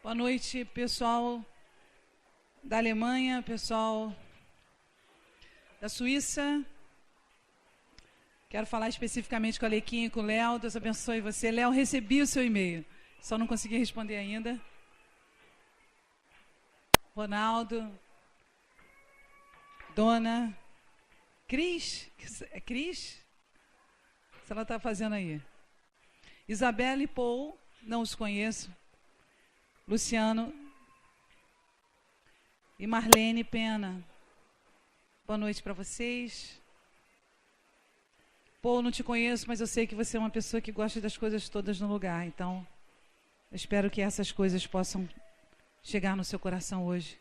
Boa noite, pessoal da Alemanha, pessoal da Suíça. Quero falar especificamente com a Alequinha e com o Léo. Deus abençoe você. Léo, recebi o seu e-mail, só não consegui responder ainda. Ronaldo, Dona, Cris, é Cris? O que ela está fazendo aí? Isabela e Paul, não os conheço. Luciano e Marlene Pena. Boa noite para vocês. Paul, não te conheço, mas eu sei que você é uma pessoa que gosta das coisas todas no lugar. Então, eu espero que essas coisas possam chegar no seu coração hoje,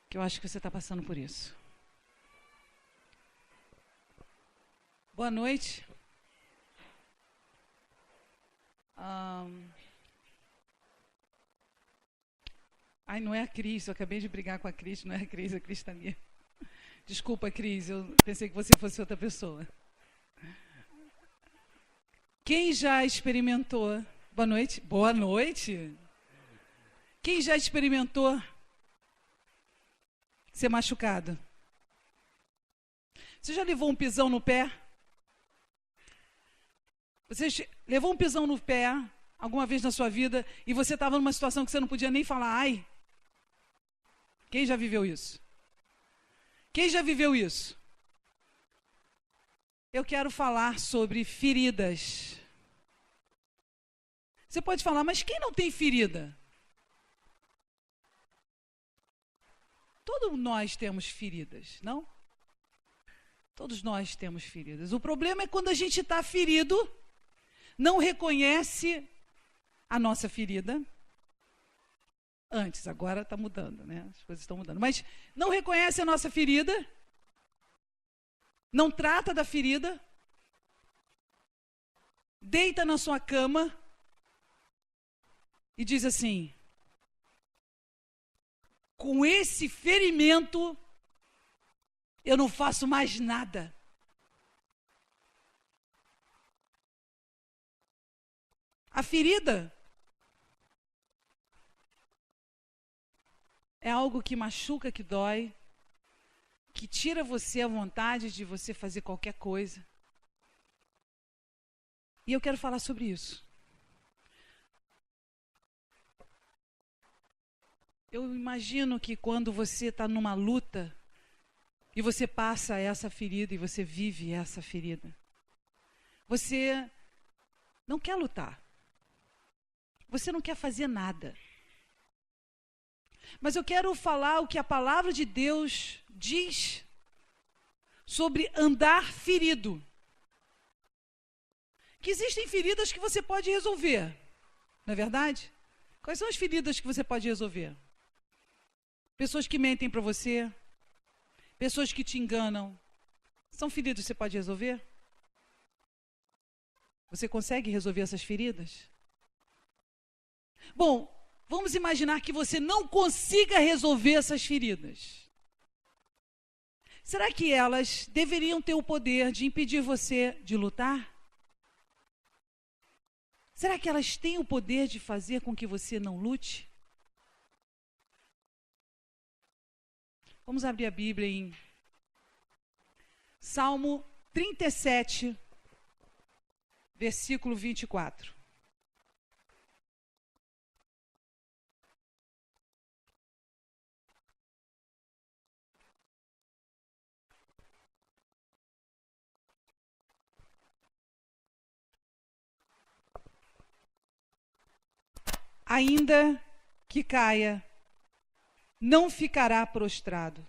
que eu acho que você está passando por isso. Boa noite. Ai, não é a Cris, eu acabei de brigar com a Cris, não é a Cris está ali. Desculpa, Cris, eu pensei que você fosse outra pessoa. Quem já experimentou... Boa noite. Boa noite. Quem já experimentou ser machucado? Você já levou um pisão no pé? Você levou um pisão no pé alguma vez na sua vida e você estava numa situação que você não podia nem falar ai? Quem já viveu isso? Quem já viveu isso? Eu quero falar sobre feridas. Você pode falar, mas quem não tem ferida? Todos nós temos feridas, não? Todos nós temos feridas. O problema é quando a gente está ferido, não reconhece a nossa ferida. Antes, agora está mudando, né? As coisas estão mudando. Mas não reconhece a nossa ferida, não trata da ferida, deita na sua cama e diz assim: com esse ferimento, eu não faço mais nada. A ferida é algo que machuca, que dói, que tira você a vontade de você fazer qualquer coisa. E eu quero falar sobre isso. Eu imagino que quando você está numa luta e você passa essa ferida e você vive essa ferida, você não quer lutar. Você não quer fazer nada. Mas eu quero falar o que a palavra de Deus diz sobre andar ferido. Que existem feridas que você pode resolver, não é verdade? Quais são as feridas que você pode resolver? Pessoas que mentem para você, pessoas que te enganam, são feridas que você pode resolver? Você consegue resolver essas feridas? Bom, vamos imaginar que você não consiga resolver essas feridas. Será que elas deveriam ter o poder de impedir você de lutar? Será que elas têm o poder de fazer com que você não lute? Vamos abrir a Bíblia em Salmo 37, versículo 24. Ainda que caia, não ficará prostrado,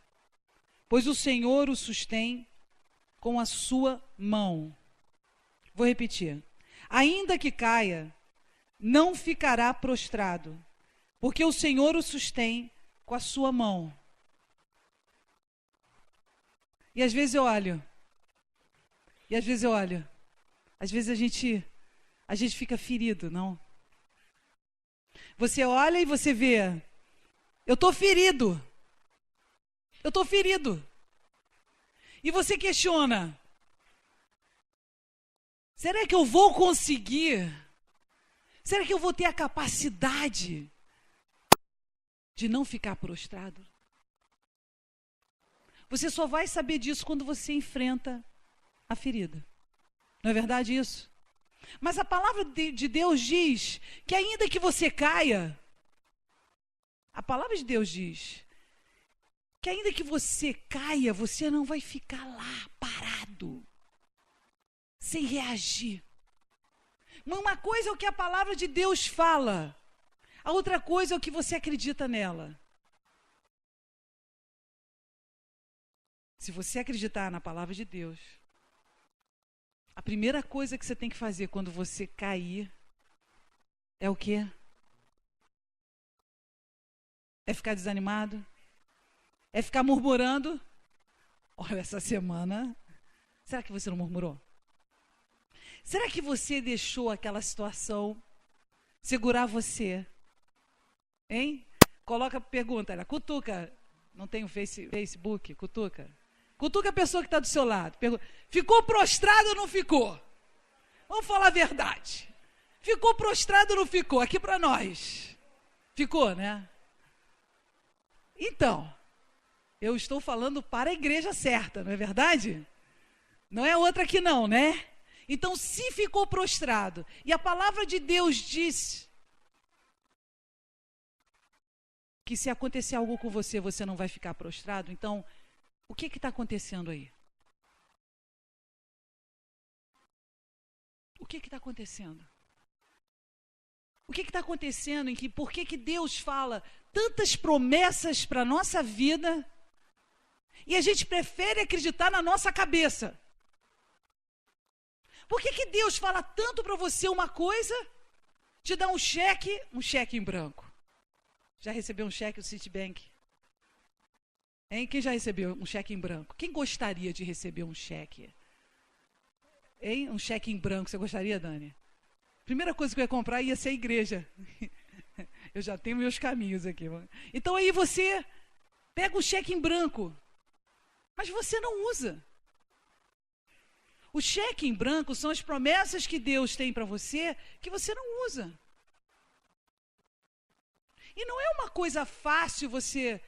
pois o Senhor o sustém com a sua mão. Vou repetir. Ainda que caia, não ficará prostrado, porque o Senhor o sustém com a sua mão. E às vezes eu olho. Às vezes a gente fica ferido, não? Você olha e você vê, eu estou ferido. E você questiona, será que eu vou conseguir? Será que eu vou ter a capacidade de não ficar prostrado? Você só vai saber disso quando você enfrenta a ferida. Não é verdade isso? Mas a palavra de Deus diz que ainda que você caia, a palavra de Deus diz que ainda que você caia, você não vai ficar lá parado, sem reagir. Uma coisa é o que a palavra de Deus fala, a outra coisa é o que você acredita nela. Se você acreditar na palavra de Deus, a primeira coisa que você tem que fazer quando você cair é o quê? É ficar desanimado? É ficar murmurando? Olha, essa semana, será que você não murmurou? Será que você deixou aquela situação segurar você? Hein? Coloca a pergunta, ela cutuca. Não tem o Facebook? Cutuca. Cutuca a pessoa que está do seu lado. Pergunta, ficou prostrado ou não ficou? Vamos falar a verdade. Ficou prostrado ou não ficou? Aqui para nós. Ficou, né? Então, eu estou falando para a igreja certa, não é verdade? Não é outra aqui não, né? Então, se ficou prostrado, e a palavra de Deus diz que se acontecer algo com você, você não vai ficar prostrado, então, o que está acontecendo aí? O que está acontecendo? O que está acontecendo em que, por que Deus fala tantas promessas para a nossa vida e a gente prefere acreditar na nossa cabeça? Por que Deus fala tanto para você uma coisa, te dá um cheque em branco? Já recebeu um cheque do Citibank? Hein? Quem já recebeu um cheque em branco? Quem gostaria de receber um cheque? Hein? Um cheque em branco, você gostaria, Dani? Primeira coisa que eu ia comprar ia ser a igreja. Eu já tenho meus caminhos aqui. Então aí você pega o cheque em branco, mas você não usa. O cheque em branco são as promessas que Deus tem para você que você não usa. E não é uma coisa fácil você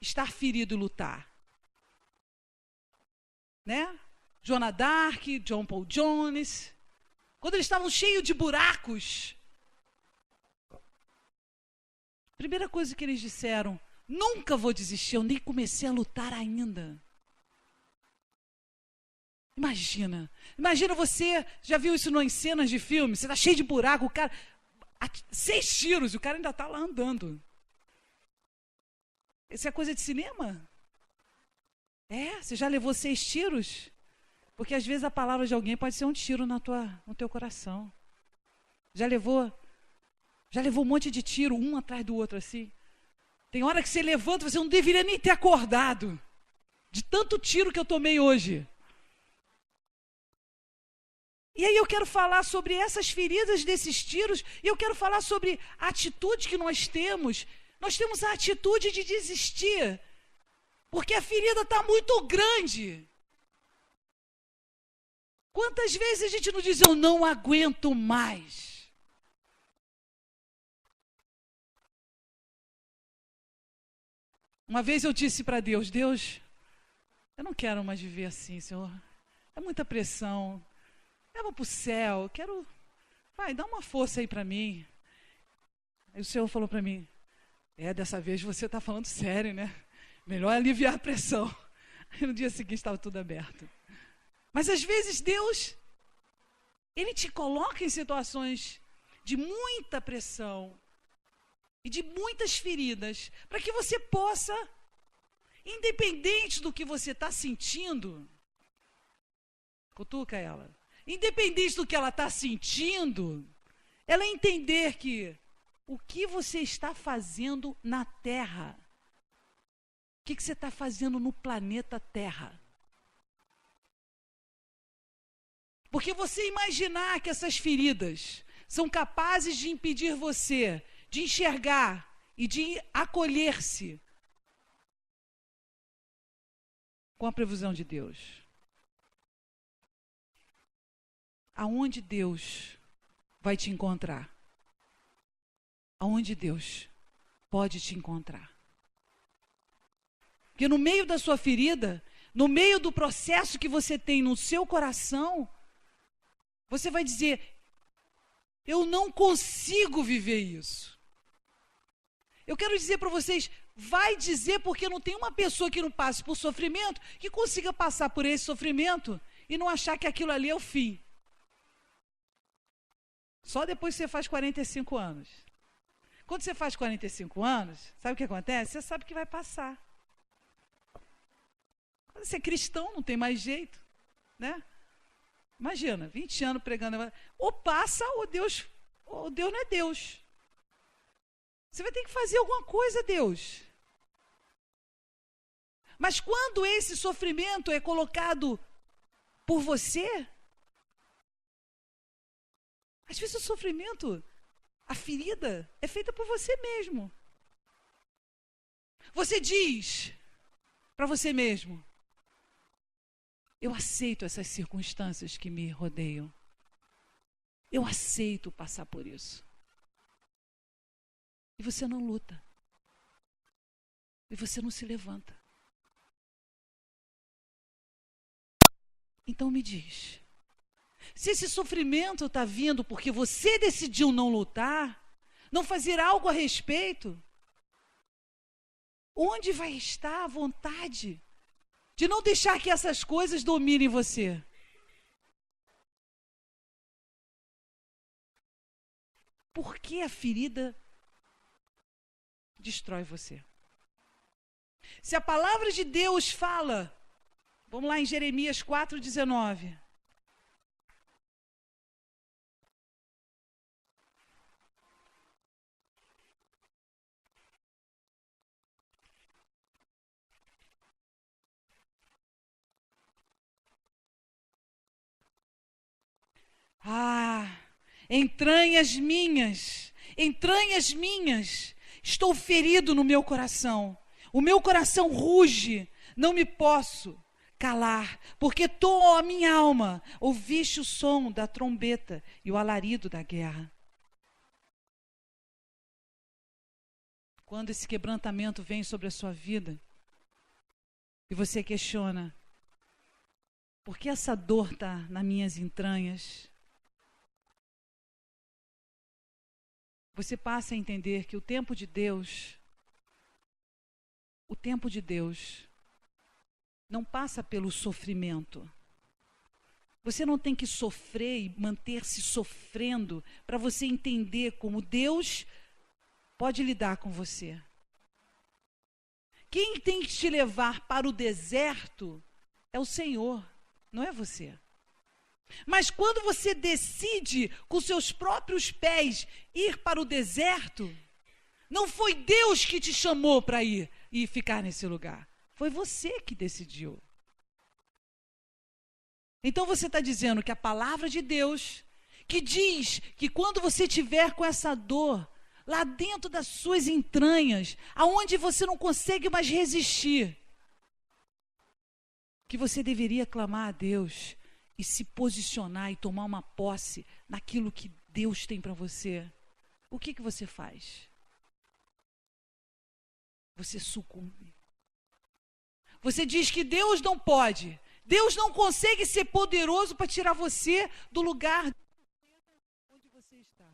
estar ferido e lutar. Né? Joana Dark, John Paul Jones, quando eles estavam cheios de buracos, a primeira coisa que eles disseram, nunca vou desistir, eu nem comecei a lutar ainda. Imagina você, já viu isso em cenas de filme, você está cheio de buraco, o cara, 6 tiros, e o cara ainda está lá andando. Isso é coisa de cinema? Você já levou 6 tiros? Porque às vezes a palavra de alguém pode ser um tiro no teu coração. Já levou um monte de tiro, um atrás do outro assim. Tem hora que você levanta, você não deveria nem ter acordado. De tanto tiro que eu tomei hoje. E aí eu quero falar sobre essas feridas desses tiros, e eu quero falar sobre a atitude que nós temos. Nós temos a atitude de desistir, porque a ferida está muito grande. Quantas vezes a gente não diz, eu não aguento mais? Uma vez eu disse para Deus, Deus, eu não quero mais viver assim, Senhor. É muita pressão. Leva para o céu, vai, dá uma força aí para mim. Aí o Senhor falou para mim, dessa vez você está falando sério, né? Melhor aliviar a pressão. Aí no dia seguinte estava tudo aberto. Mas às vezes Deus, Ele te coloca em situações de muita pressão e de muitas feridas, para que você possa, independente do que você está sentindo, cutuca ela, independente do que ela está sentindo, ela entender que o que você está fazendo na Terra, o que você está fazendo no planeta Terra. Porque você imaginar que essas feridas são capazes de impedir você de enxergar e de acolher-se com a previsão de Deus. Aonde Deus vai te encontrar? Aonde Deus pode te encontrar. Porque no meio da sua ferida, no meio do processo que você tem no seu coração, você vai dizer: eu não consigo viver isso. Eu quero dizer para vocês, vai dizer, porque não tem uma pessoa que não passe por sofrimento que consiga passar por esse sofrimento e não achar que aquilo ali é o fim. Só depois que você faz 45 anos. Quando você faz 45 anos, sabe o que acontece? Você sabe que vai passar. Quando você é cristão, não tem mais jeito, né? Imagina, 20 anos pregando, ou passa ou Deus não é Deus. Você vai ter que fazer alguma coisa, Deus. Mas quando esse sofrimento é colocado por você, às vezes o sofrimento, a ferida, é feita por você mesmo. Você diz para você mesmo: eu aceito essas circunstâncias que me rodeiam. Eu aceito passar por isso. E você não luta. E você não se levanta. Então me diz, se esse sofrimento está vindo porque você decidiu não lutar, não fazer algo a respeito, onde vai estar a vontade de não deixar que essas coisas dominem você? Por que a ferida destrói você? Se a palavra de Deus fala, vamos lá em Jeremias 4,19. Entranhas minhas, estou ferido no meu coração. O meu coração ruge, não me posso calar, porque a minha alma, ouviste o som da trombeta e o alarido da guerra. Quando esse quebrantamento vem sobre a sua vida, e você questiona: por que essa dor está nas minhas entranhas? Você passa a entender que o tempo de Deus não passa pelo sofrimento. Você não tem que sofrer e manter-se sofrendo para você entender como Deus pode lidar com você. Quem tem que te levar para o deserto é o Senhor, não é você. Mas quando você decide com seus próprios pés ir para o deserto, não foi Deus que te chamou para ir e ficar nesse lugar. Foi você que decidiu. Então você está dizendo que a palavra de Deus, que diz que quando você estiver com essa dor, lá dentro das suas entranhas, aonde você não consegue mais resistir, que você deveria clamar a Deus e se posicionar e tomar uma posse naquilo que Deus tem para você. O que você faz? Você sucumbe. Você diz que Deus não pode. Deus não consegue ser poderoso para tirar você do lugar onde você está.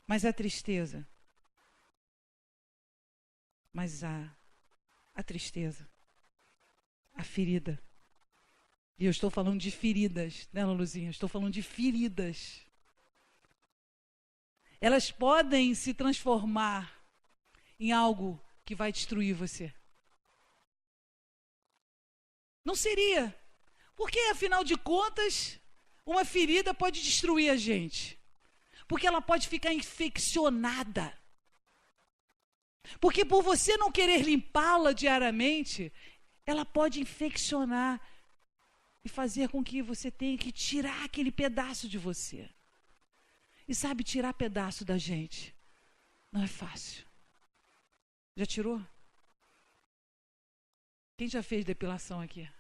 Mas a tristeza, a tristeza, a ferida. E eu estou falando de feridas, né, Luluzinha? Estou falando de feridas. Elas podem se transformar em algo que vai destruir você. Não seria. Porque, afinal de contas, uma ferida pode destruir a gente. Porque ela pode ficar infeccionada. Porque por você não querer limpá-la diariamente, ela pode infeccionar e fazer com que você tenha que tirar aquele pedaço de você. E sabe, tirar pedaço da gente não é fácil. Já tirou? Quem já fez depilação aqui?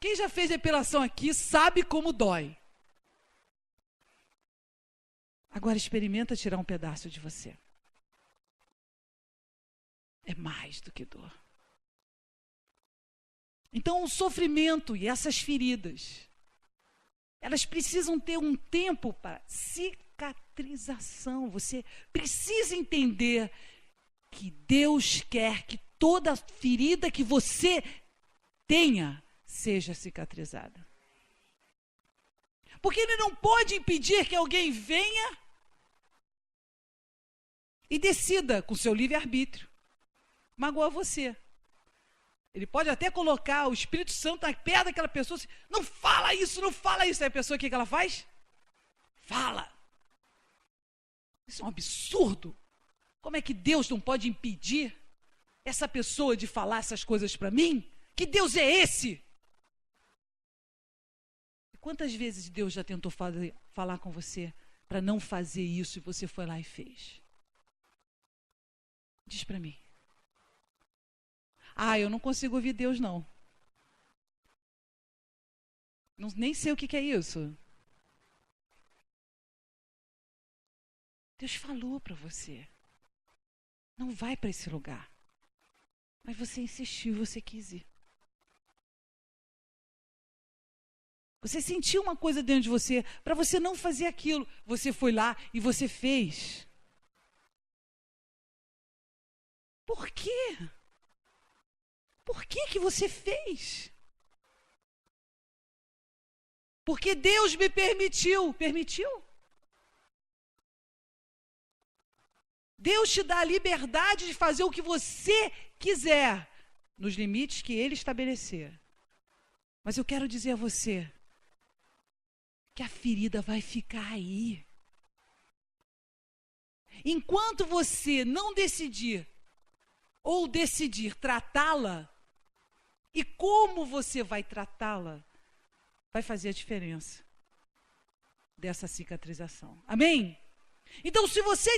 Quem já fez depilação aqui sabe como dói. Agora experimenta tirar um pedaço de você. É mais do que dor. Então, o sofrimento e essas feridas, elas precisam ter um tempo para cicatrização. Você precisa entender que Deus quer que toda ferida que você tenha seja cicatrizada. Porque Ele não pode impedir que alguém venha e decida com seu livre-arbítrio magoar você. Ele pode até colocar o Espírito Santo perto daquela pessoa assim, não fala isso, não fala isso. Aí a pessoa, o que ela faz? Fala. Isso é um absurdo. Como é que Deus não pode impedir essa pessoa de falar essas coisas para mim? Que Deus é esse? E quantas vezes Deus já tentou falar com você para não fazer isso e você foi lá e fez? Diz para mim. Ah, eu não consigo ouvir Deus, não. Nem sei o que é isso. Deus falou para você. Não vai para esse lugar. Mas você insistiu, você quis ir. Você sentiu uma coisa dentro de você, para você não fazer aquilo. Você foi lá e você fez. Por quê? Por que você fez? Porque Deus me permitiu. Permitiu? Deus te dá a liberdade de fazer o que você quiser, nos limites que Ele estabelecer. Mas eu quero dizer a você que a ferida vai ficar aí. Enquanto você não decidir ou decidir tratá-la, e como você vai tratá-la, vai fazer a diferença dessa cicatrização. Amém? Então, se você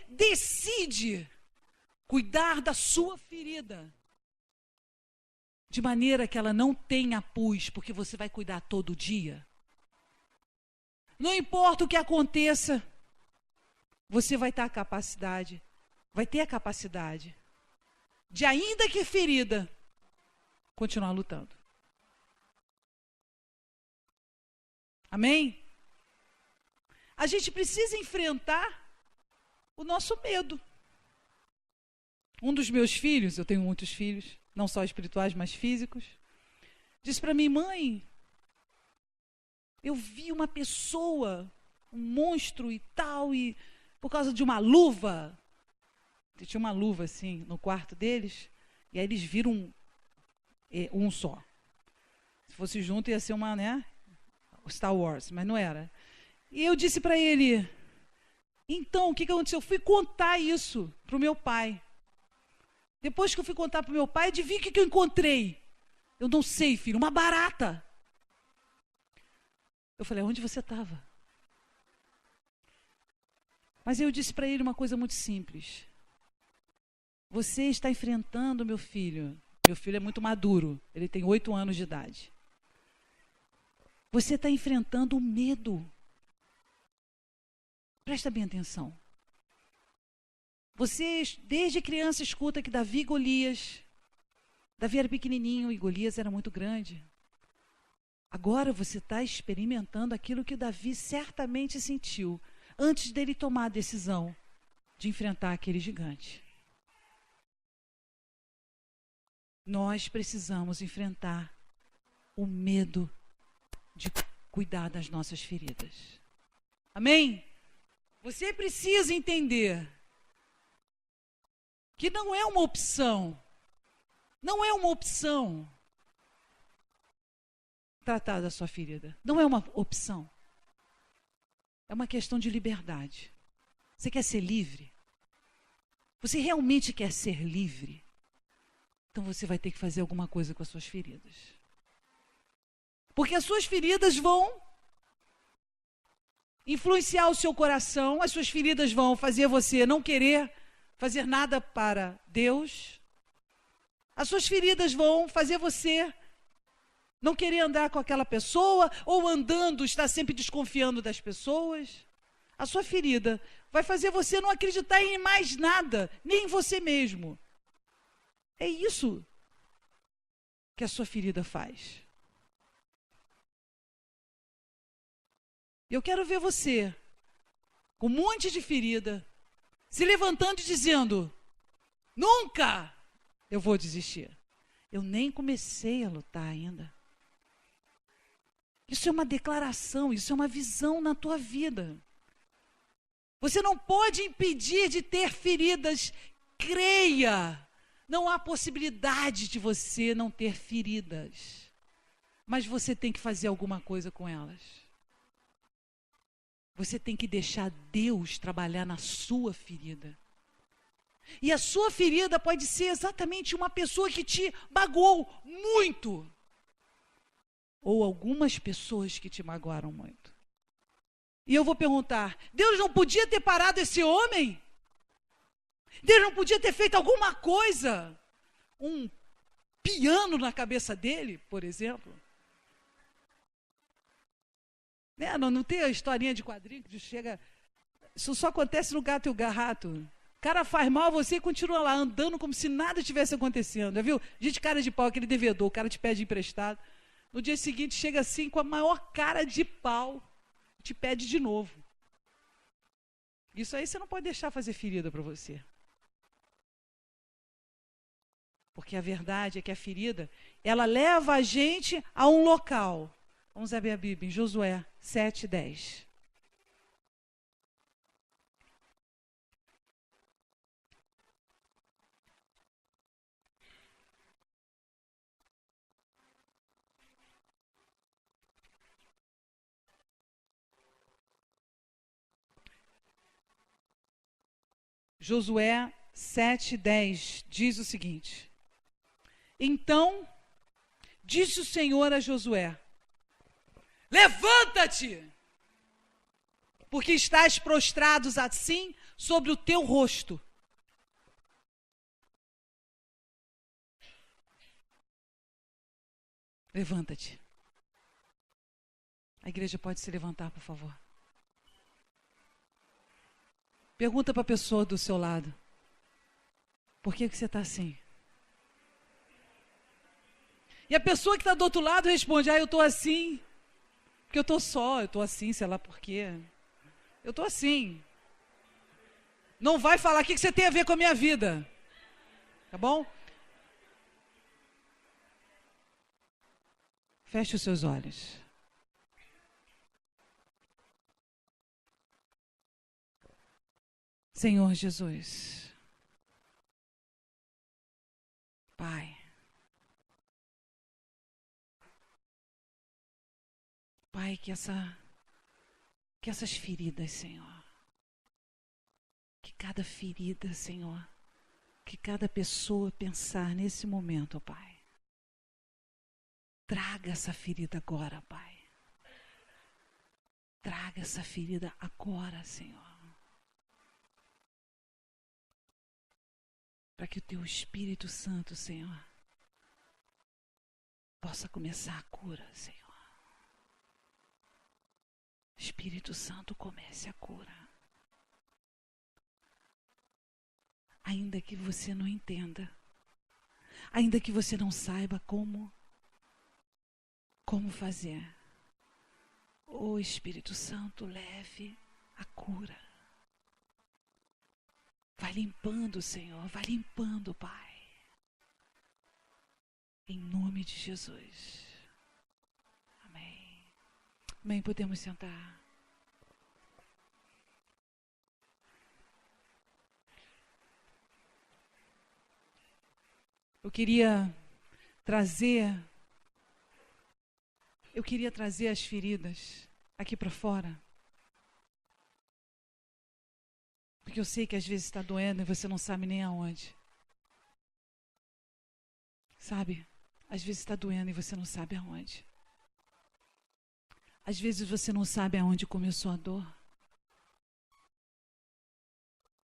decide cuidar da sua ferida, de maneira que ela não tenha pus, porque você vai cuidar todo dia, não importa o que aconteça, você vai ter a capacidade de, ainda que ferida, continuar lutando. Amém? A gente precisa enfrentar o nosso medo. Um dos meus filhos, eu tenho muitos filhos, não só espirituais, mas físicos, disse para mim, mãe, eu vi uma pessoa, um monstro e tal, e por causa de uma luva, tinha uma luva assim no quarto deles, e aí eles viram um só. Se fosse junto ia ser uma, né, Star Wars, mas não era. E eu disse para ele, então, o que aconteceu? Eu fui contar isso para o meu pai. Depois que eu fui contar para o meu pai, adivinha o que eu encontrei? Eu não sei, filho, uma barata. Eu falei, onde você estava? Mas eu disse para ele uma coisa muito simples. Você está enfrentando, meu filho. Meu filho é muito maduro, ele tem 8 anos de idade. Você está enfrentando o medo. Presta bem atenção. Você, desde criança, escuta que Davi e Golias. Davi era pequenininho e Golias era muito grande. Agora você está experimentando aquilo que Davi certamente sentiu antes dele tomar a decisão de enfrentar aquele gigante. Nós precisamos enfrentar o medo de cuidar das nossas feridas. Amém? Você precisa entender que não é uma opção. Não é uma opção tratar da sua ferida. Não é uma opção. É uma questão de liberdade. Você quer ser livre? Você realmente quer ser livre? Então você vai ter que fazer alguma coisa com as suas feridas. Porque as suas feridas vão influenciar o seu coração, as suas feridas vão fazer você não querer fazer nada para Deus. As suas feridas vão fazer você Não querer andar com aquela pessoa, ou andando, estar sempre desconfiando das pessoas. A sua ferida vai fazer você não acreditar em mais nada, nem em você mesmo. É isso que a sua ferida faz. Eu quero ver você, com um monte de ferida, se levantando e dizendo: nunca eu vou desistir. Eu nem comecei a lutar ainda. Isso é uma declaração, isso é uma visão na tua vida. Você não pode impedir de ter feridas. Creia. Não há possibilidade de você não ter feridas. Mas você tem que fazer alguma coisa com elas. Você tem que deixar Deus trabalhar na sua ferida. E a sua ferida pode ser exatamente uma pessoa que te magoou muito. Ou algumas pessoas que te magoaram muito. E eu vou perguntar: Deus não podia ter parado esse homem? Deus não podia ter feito alguma coisa? Um piano na cabeça dele, por exemplo? Né? Não tem a historinha de quadrinho que chega... Isso só acontece no Gato e o Rato. O cara faz mal a você e continua lá andando como se nada tivesse acontecendo. Já viu? Gente, cara de pau, aquele devedor, o cara te pede emprestado. No dia seguinte chega assim com a maior cara de pau, te pede de novo. Isso aí você não pode deixar fazer ferida para você. Porque a verdade é que a ferida, ela leva a gente a um local. Vamos abrir a Bíblia em Josué 7:10. Josué 7:10 diz o seguinte: então disse o Senhor a Josué: levanta-te, porque estás prostrados assim sobre o teu rosto. Levanta-te. A igreja pode se levantar, por favor. Pergunta para a pessoa do seu lado: por que você está assim? E a pessoa que está do outro lado responde: eu estou assim, porque eu estou assim, sei lá por quê. Eu estou assim. Não vai falar o que você tem a ver com a minha vida. Tá bom? Feche os seus olhos. Senhor Jesus. Pai. Pai, que essas feridas, Senhor, que cada ferida, Senhor, que cada pessoa pensar nesse momento, ó Pai, traga essa ferida agora, Pai. Traga essa ferida agora, Senhor. Para que o Teu Espírito Santo, Senhor, possa começar a cura, Senhor. Espírito Santo, comece a cura. Ainda que você não entenda, ainda que você não saiba como fazer. Ô Espírito Santo, leve a cura. Vai limpando, Senhor, vai limpando, Pai. Em nome de Jesus. Amém. Amém, podemos sentar. Eu queria trazer as feridas aqui para fora. Porque eu sei que às vezes está doendo e você não sabe nem aonde. Sabe? Às vezes está doendo e você não sabe aonde. Às vezes você não sabe aonde começou a dor.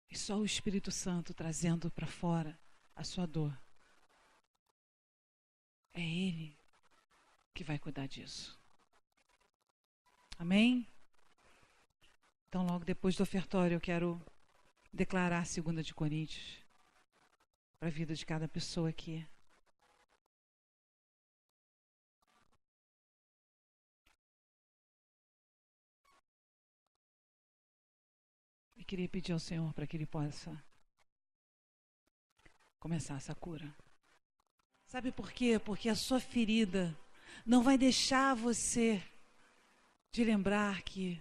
E só o Espírito Santo trazendo para fora a sua dor. É Ele que vai cuidar disso. Amém? Então, logo depois do ofertório, eu quero declarar 2 de Coríntios para a vida de cada pessoa aqui. E queria pedir ao Senhor para que Ele possa começar essa cura. Sabe por quê? Porque a sua ferida não vai deixar você de lembrar que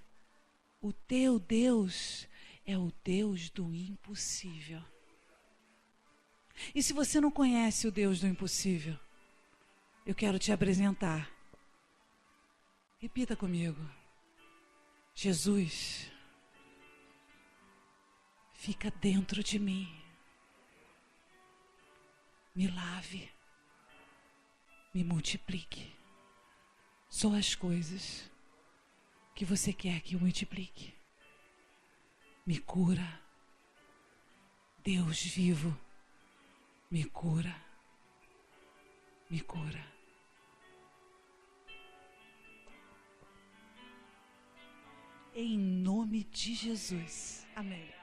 o teu Deus é o Deus do impossível. E se você não conhece o Deus do impossível, eu quero te apresentar. Repita comigo. Jesus, fica dentro de mim. Me lave. Me multiplique. Só as coisas que você quer que eu multiplique. Me cura. Deus vivo, me cura. Me cura. Em nome de Jesus. Amém.